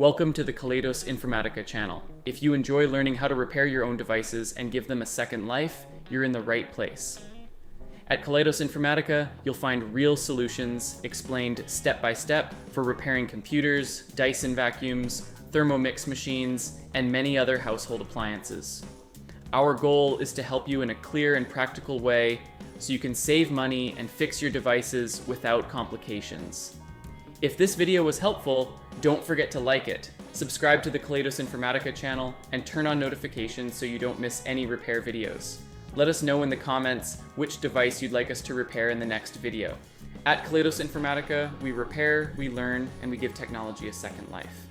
Welcome to the Kaleidos Informatica channel. If you enjoy learning how to repair your own devices and give them a second life, you're in the right place. At Kaleidos Informatica, you'll find real solutions explained step by step for repairing computers, Dyson vacuums, Thermomix machines, and many other household appliances. Our goal is to help you in a clear and practical way so you can save money and fix your devices without complications. If this video was helpful, don't forget to like it, subscribe to the Kaleidos Informatica channel, and turn on notifications so you don't miss any repair videos. Let us know in the comments which device you'd like us to repair in the next video. At Kaleidos Informatica, we repair, we learn, and we give technology a second life.